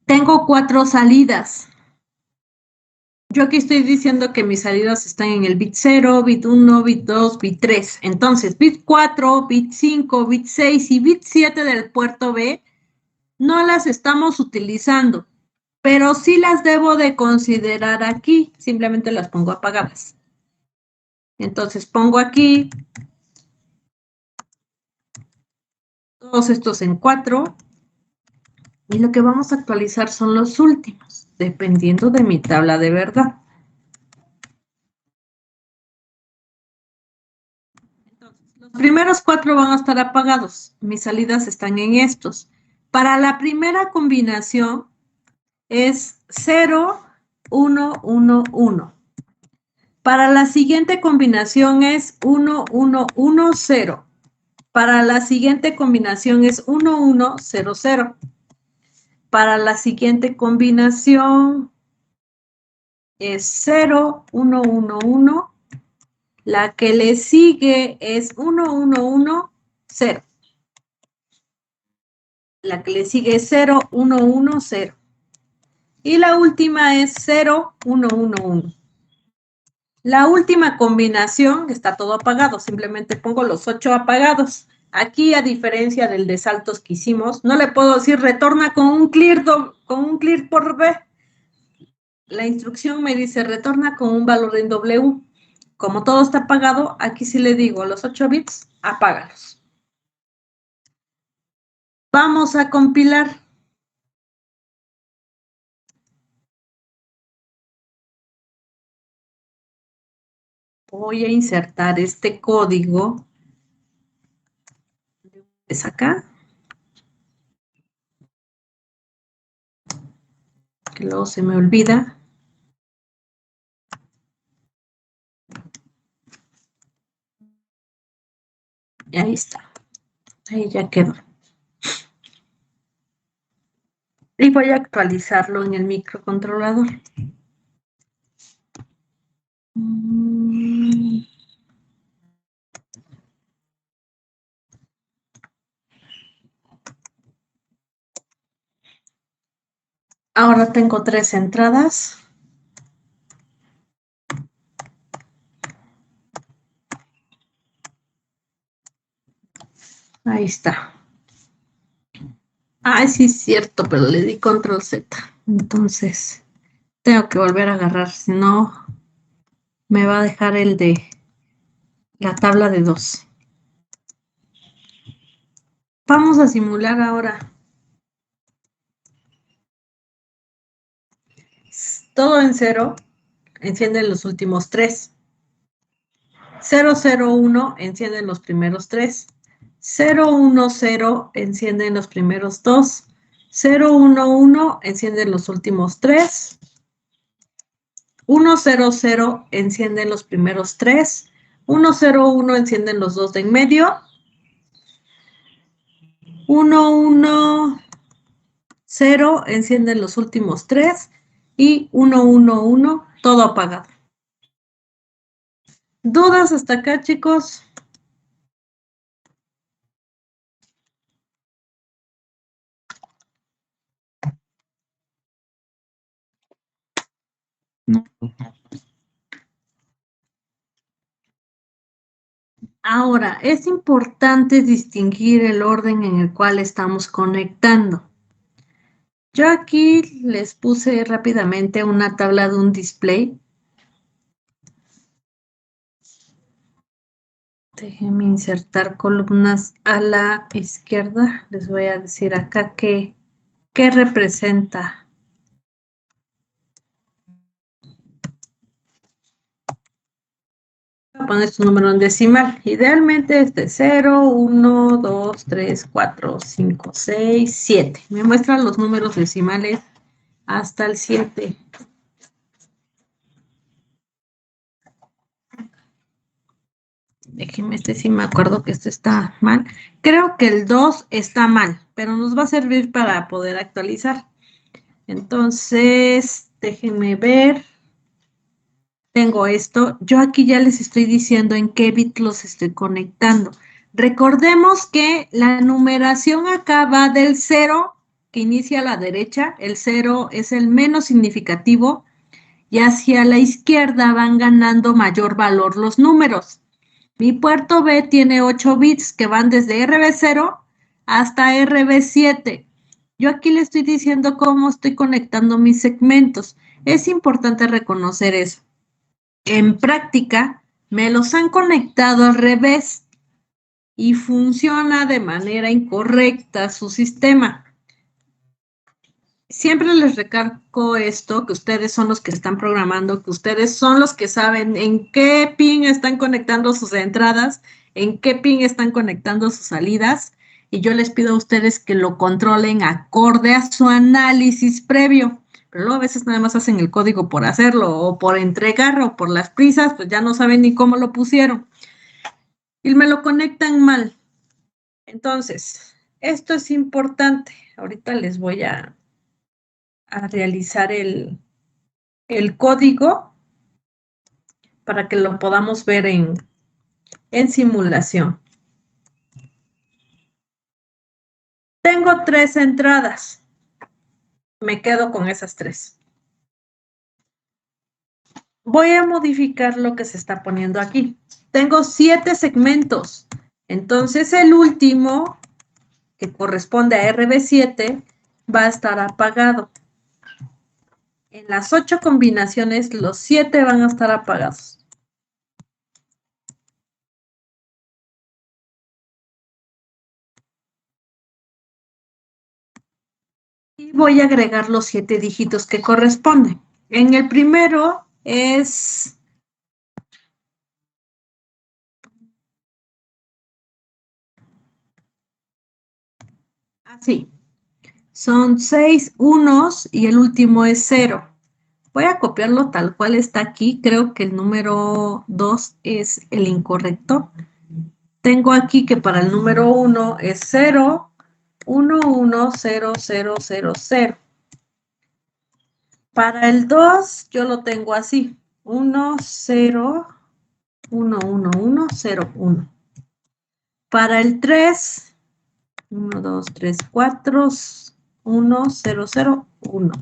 Tengo 4 salidas. Yo aquí estoy diciendo que mis salidas están en el bit 0, bit 1, bit 2, bit 3. Entonces, bit 4, bit 5, bit 6 y bit 7 del puerto B no las estamos utilizando, pero sí las debo de considerar aquí. Simplemente las pongo apagadas. Entonces, pongo aquí todos estos en 4. Y lo que vamos a actualizar son los últimos, dependiendo de mi tabla de verdad. Entonces, los primeros 4 van a estar apagados. Mis salidas están en estos. Para la primera combinación es 0, 1, 1, 1. Para la siguiente combinación es 1, 1, 1, 0. Para la siguiente combinación es 1, 1, 0, 0. Para la siguiente combinación es 0, 1, 1, 1. La que le sigue es 1, 1, 1, 0. La que le sigue es 0, 1, 1, 0. Y la última es 0, 1, 1, 1. La última combinación está todo apagado. Simplemente pongo los 8 apagados. Aquí, a diferencia del de saltos que hicimos, no le puedo decir retorna con un clear por B. La instrucción me dice retorna con un valor en W. Como todo está apagado, aquí sí le digo los 8 bits, apágalos. Vamos a compilar. Voy a insertar este código. Es acá. Que luego se me olvida. ahí está. Ahí ya quedó. Y voy a actualizarlo en el microcontrolador. Ahora tengo 3 entradas. Ahí está. Ay, sí es cierto, pero le di control Z. Entonces, tengo que volver a agarrar, si no, me va a dejar el de la tabla de 2. Vamos a simular ahora. Todo en 0, encienden los últimos 3. 0, 0, 1, encienden los primeros 3. 0, 1, 0, encienden los primeros 2. 0, 1, 1, encienden los últimos 3. 1, 0, 0, encienden los primeros 3. 1, 0, 1, encienden los 2 de en medio. 1, 1, 0, encienden los últimos 3. Y 1, 1, 1, todo apagado. ¿Dudas hasta acá, chicos? No. Ahora, es importante distinguir el orden en el cual estamos conectando. Yo aquí les puse rápidamente una tabla de un display. Déjenme insertar columnas a la izquierda. Les voy a decir acá qué representa. Voy a poner su número en decimal. Idealmente es de 0, 1, 2, 3, 4, 5, 6, 7. Me muestran los números decimales hasta el 7. Déjenme, sí me acuerdo que esto está mal. Creo que el 2 está mal, pero nos va a servir para poder actualizar. Entonces, déjenme ver. Tengo esto. Yo aquí ya les estoy diciendo en qué bit los estoy conectando. Recordemos que la numeración acá va del 0, que inicia a la derecha. El 0 es el menos significativo. Y hacia la izquierda van ganando mayor valor los números. Mi puerto B tiene 8 bits que van desde RB0 hasta RB7. Yo aquí le estoy diciendo cómo estoy conectando mis segmentos. Es importante reconocer eso. En práctica, me los han conectado al revés y funciona de manera incorrecta su sistema. Siempre les recalco esto, que ustedes son los que están programando, que ustedes son los que saben en qué pin están conectando sus entradas, en qué pin están conectando sus salidas, y yo les pido a ustedes que lo controlen acorde a su análisis previo. Pero luego a veces nada más hacen el código por hacerlo, o por entregar, o por las prisas, pues ya no saben ni cómo lo pusieron. Y me lo conectan mal. Entonces, esto es importante. Ahorita les voy a realizar el código para que lo podamos ver en simulación. Tengo 3 entradas. Me quedo con esas 3. Voy a modificar lo que se está poniendo aquí. Tengo 7 segmentos. Entonces el último, que corresponde a RB7, va a estar apagado. En las 8 combinaciones, los 7 van a estar apagados. Y voy a agregar los 7 dígitos que corresponden. En el primero es así. Son 6 unos y el último es 0. Voy a copiarlo tal cual está aquí. Creo que el número 2 es el incorrecto. tengo aquí que para el número 1 es 0, 1, 1, 0, 0, 0, 0. Para el 2 yo lo tengo así, 1, 0, 1, 1, 1, 0, 1. Para el 3, 1, 2, 3, 4, 1, 0, 0, 1.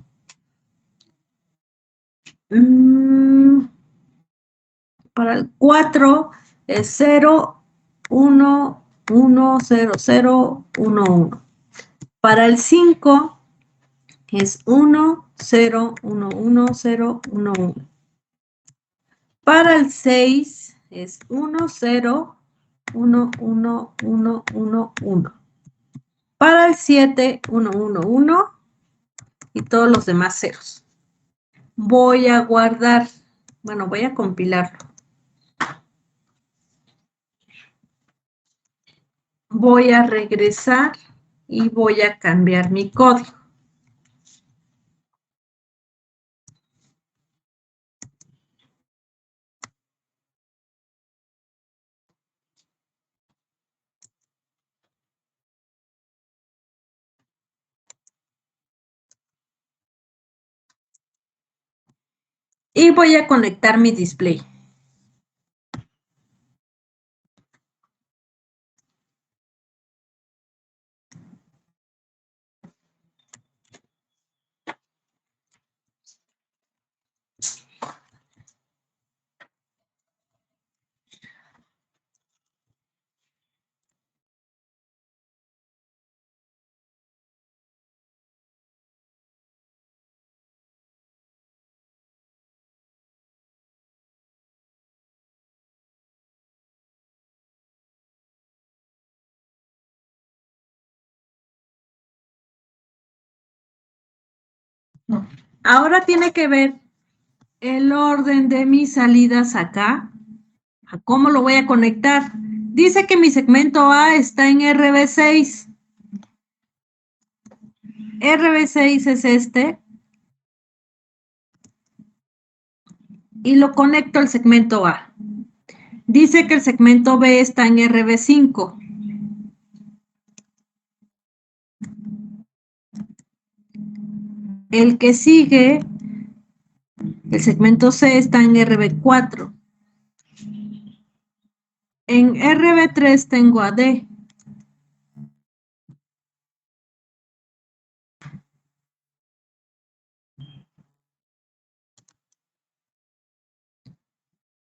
Para el 4 es 0, 1, 1, 0, 0, 1, 1. Para el 5 es 1, 0, 1, 1, 0, 1, 1. Para el 6 es 1, 0, 1, 1, 1, 1, 1. Para el 7, 1, 1, 1 y todos los demás ceros. Voy a guardar, bueno, voy a compilarlo. Voy a regresar y voy a cambiar mi código. Y voy a conectar mi display. Ahora tiene que ver el orden de mis salidas acá. ¿A cómo lo voy a conectar? Dice que mi segmento A está en RB6. RB6 es este. Y lo conecto al segmento A. Dice que el segmento B está en RB5. El que sigue, el segmento C está en RB4. En RB3 tengo a D.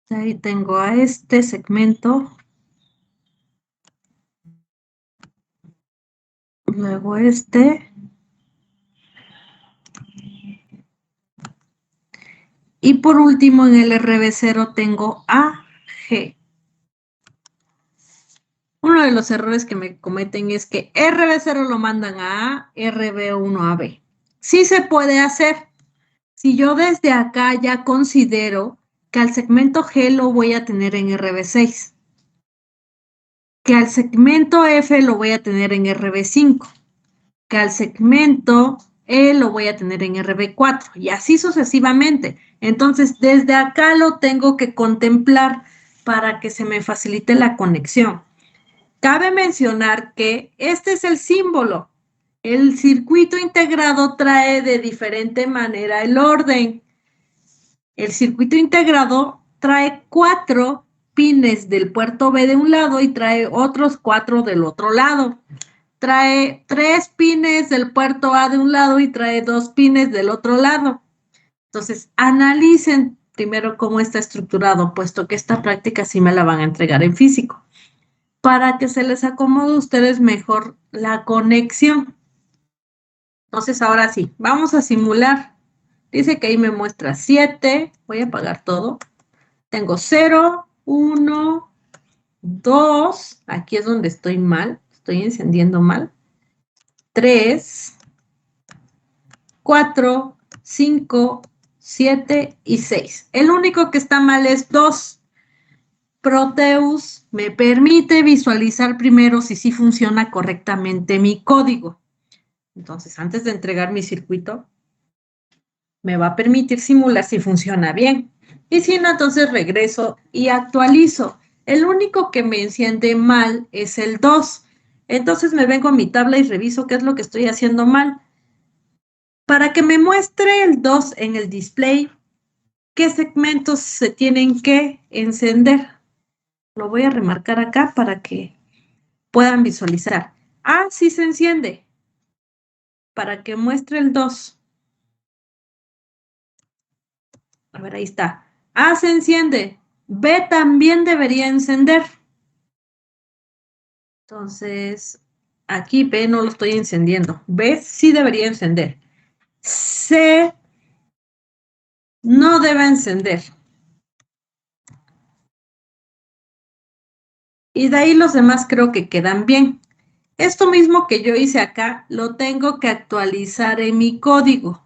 Ahí tengo a este segmento. Luego este. Y por último en el RB0 tengo a G. Uno de los errores que me cometen es que RB0 lo mandan a A, RB1 a B. Sí se puede hacer. Si yo desde acá ya considero que al segmento G lo voy a tener en RB6, que al segmento F lo voy a tener en RB5, que al segmento E lo voy a tener en RB4 y así sucesivamente. Entonces, desde acá lo tengo que contemplar para que se me facilite la conexión. Cabe mencionar que este es el símbolo. El circuito integrado trae de diferente manera el orden. El circuito integrado trae 4 pines del puerto B de un lado y trae otros 4 del otro lado. Trae 3 pines del puerto A de un lado y trae 2 pines del otro lado. Entonces, analicen primero cómo está estructurado, puesto que esta práctica sí me la van a entregar en físico, para que se les acomode a ustedes mejor la conexión. Entonces, ahora sí, vamos a simular. Dice que ahí me muestra 7. Voy a apagar todo. Tengo 0, 1, 2. Aquí es donde estoy mal. Estoy encendiendo mal. 3, 4, 5, 7 y 6. El único que está mal es 2. Proteus me permite visualizar primero si sí funciona correctamente mi código. Entonces, antes de entregar mi circuito, me va a permitir simular si funciona bien. Y si no, entonces regreso y actualizo. El único que me enciende mal es el 2. Entonces me vengo a mi tabla y reviso qué es lo que estoy haciendo mal. Para que me muestre el 2 en el display, ¿qué segmentos se tienen que encender? Lo voy a remarcar acá para que puedan visualizar. A sí se enciende. Para que muestre el 2. A ver, ahí está. A se enciende. B también debería encender. Entonces, aquí B no lo estoy encendiendo. B sí debería encender. C no debe encender. Y de ahí los demás creo que quedan bien. Esto mismo que yo hice acá, lo tengo que actualizar en mi código.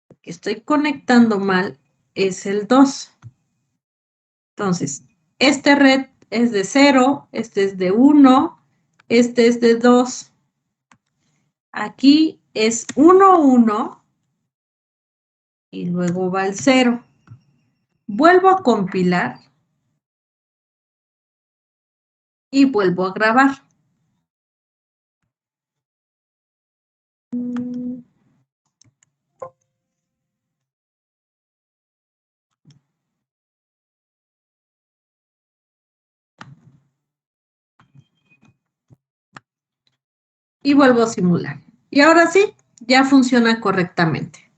Lo que estoy conectando mal es el 2. Entonces, este red es de 0, este es de 1, este es de 2. Aquí es 1, 1 y luego va el 0. Vuelvo a compilar y vuelvo a grabar. Y vuelvo a simular. Y ahora sí, ya funciona correctamente.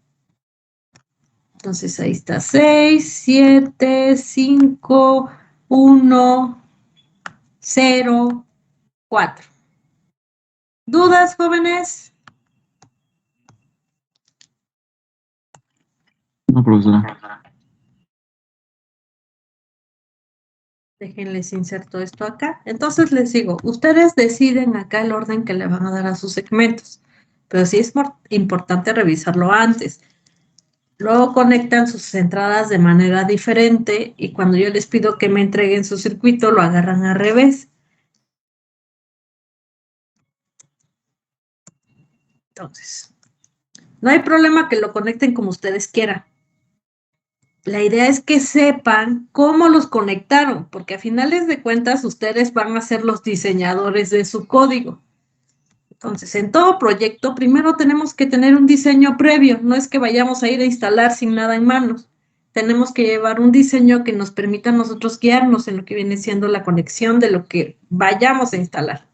Entonces ahí está 6, 7, 5, 1, 0, 4. ¿Dudas, jóvenes? No, profesora. Déjenles inserto esto acá. Entonces les digo, ustedes deciden acá el orden que le van a dar a sus segmentos. Pero sí es importante revisarlo antes. Luego conectan sus entradas de manera diferente y cuando yo les pido que me entreguen su circuito, lo agarran al revés. Entonces, no hay problema que lo conecten como ustedes quieran. La idea es que sepan cómo los conectaron, porque a finales de cuentas ustedes van a ser los diseñadores de su código. Entonces, en todo proyecto, primero tenemos que tener un diseño previo. No es que vayamos a ir a instalar sin nada en manos. Tenemos que llevar un diseño que nos permita a nosotros guiarnos en lo que viene siendo la conexión de lo que vayamos a instalar.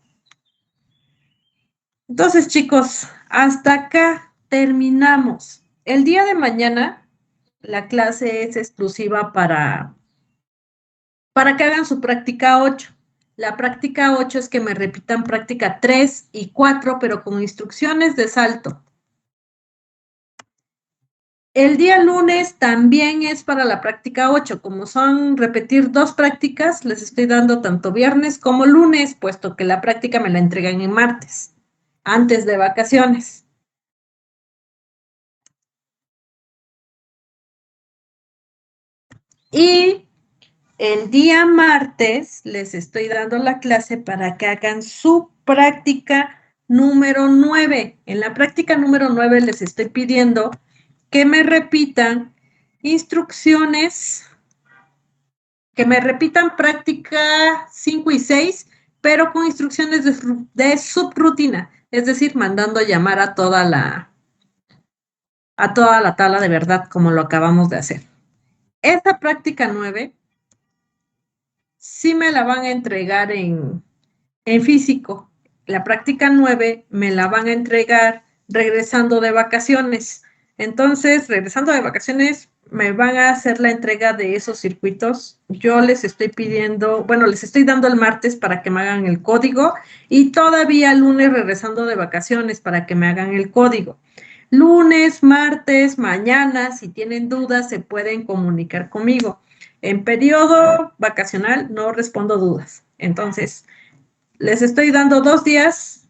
Entonces, chicos, hasta acá terminamos. El día de mañana, la clase es exclusiva para que hagan su práctica 8. La práctica 8 es que me repitan práctica 3 y 4, pero con instrucciones de salto. El día lunes también es para la práctica 8. Como son repetir 2 prácticas, les estoy dando tanto viernes como lunes, puesto que la práctica me la entregan en martes, antes de vacaciones. Y el día martes les estoy dando la clase para que hagan su práctica número 9. En la práctica número 9 les estoy pidiendo que me repitan instrucciones, que me repitan práctica 5 y 6, pero con instrucciones de subrutina, es decir, mandando a llamar a toda la tabla de verdad, como lo acabamos de hacer. Esta práctica 9 sí me la van a entregar en físico. La práctica 9 me la van a entregar regresando de vacaciones. Entonces, regresando de vacaciones, me van a hacer la entrega de esos circuitos. Yo les estoy pidiendo, bueno, les estoy dando el martes para que me hagan el código y todavía el lunes regresando de vacaciones para que me hagan el código. Lunes, martes, mañana, si tienen dudas, se pueden comunicar conmigo. En periodo vacacional no respondo dudas. Entonces, les estoy dando 2 días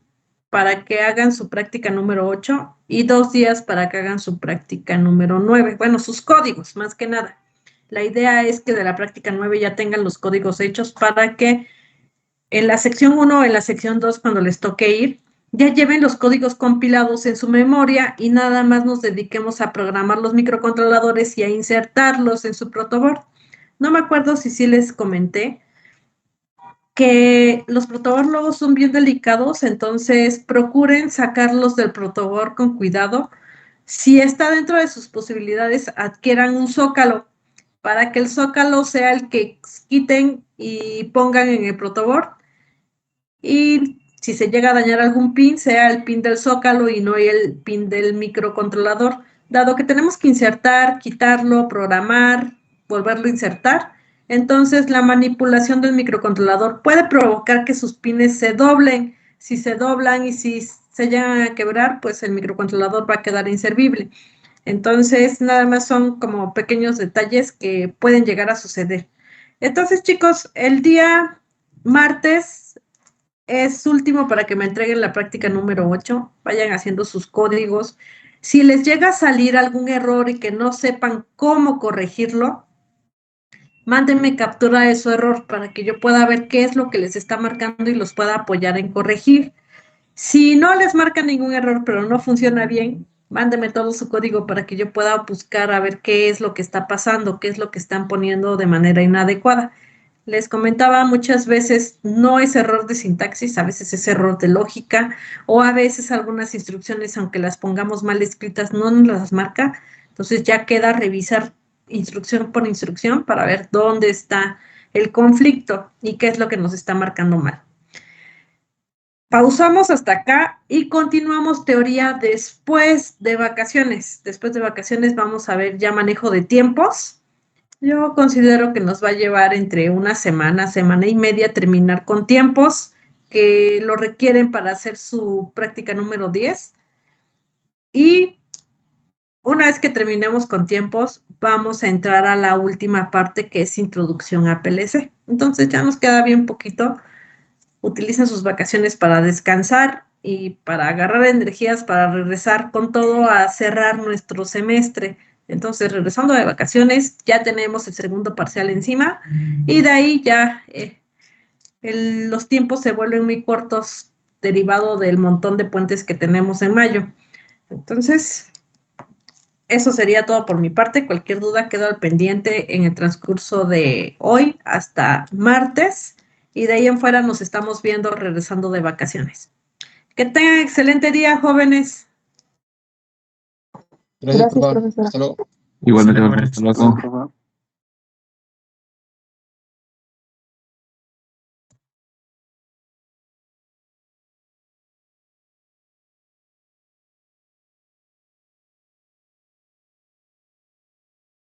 para que hagan su práctica número 8 y 2 días para que hagan su práctica número 9. Bueno, sus códigos, más que nada. La idea es que de la práctica 9 ya tengan los códigos hechos para que en la sección 1 o en la sección 2, cuando les toque ir, ya lleven los códigos compilados en su memoria y nada más nos dediquemos a programar los microcontroladores y a insertarlos en su protoboard. no me acuerdo si sí les comenté, que los protobor luego son bien delicados, entonces procuren sacarlos del protobor con cuidado. Si está dentro de sus posibilidades, adquieran un zócalo para que el zócalo sea el que quiten y pongan en el protobor. Y si se llega a dañar algún pin, sea el pin del zócalo y no el pin del microcontrolador. Dado que tenemos que insertar, quitarlo, programar, volverlo a insertar, entonces la manipulación del microcontrolador puede provocar que sus pines se doblen. Si se doblan y si se llegan a quebrar, pues el microcontrolador va a quedar inservible. Entonces, nada más son como pequeños detalles que pueden llegar a suceder. Entonces, chicos, el día martes es último para que me entreguen la práctica número 8. Vayan haciendo sus códigos. Si les llega a salir algún error y que no sepan cómo corregirlo, mándenme captura de su error para que yo pueda ver qué es lo que les está marcando y los pueda apoyar en corregir. Si no les marca ningún error, pero no funciona bien, mándenme todo su código para que yo pueda buscar a ver qué es lo que está pasando, qué es lo que están poniendo de manera inadecuada. Les comentaba muchas veces, no es error de sintaxis, a veces es error de lógica, o a veces algunas instrucciones, aunque las pongamos mal escritas, no nos las marca. Entonces ya queda revisar instrucción por instrucción para ver dónde está el conflicto y qué es lo que nos está marcando mal. Pausamos hasta acá y continuamos teoría después de vacaciones. Después de vacaciones vamos a ver ya manejo de tiempos. Yo considero que nos va a llevar entre una semana, semana y media terminar con tiempos que lo requieren para hacer su práctica número 10. Y una vez que terminemos con tiempos, vamos a entrar a la última parte que es introducción a PLC. Entonces ya nos queda bien poquito. Utilicen sus vacaciones para descansar y para agarrar energías para regresar con todo a cerrar nuestro semestre. Entonces, regresando de vacaciones, ya tenemos el segundo parcial encima y de ahí ya los tiempos se vuelven muy cortos derivado del montón de puentes que tenemos en mayo. Entonces, eso sería todo por mi parte. Cualquier duda quedo al pendiente en el transcurso de hoy hasta martes. Y de ahí en fuera nos estamos viendo regresando de vacaciones. Que tengan excelente día, jóvenes. Gracias, Gracias, profe. profesora. Hasta luego. Igualmente, hasta luego.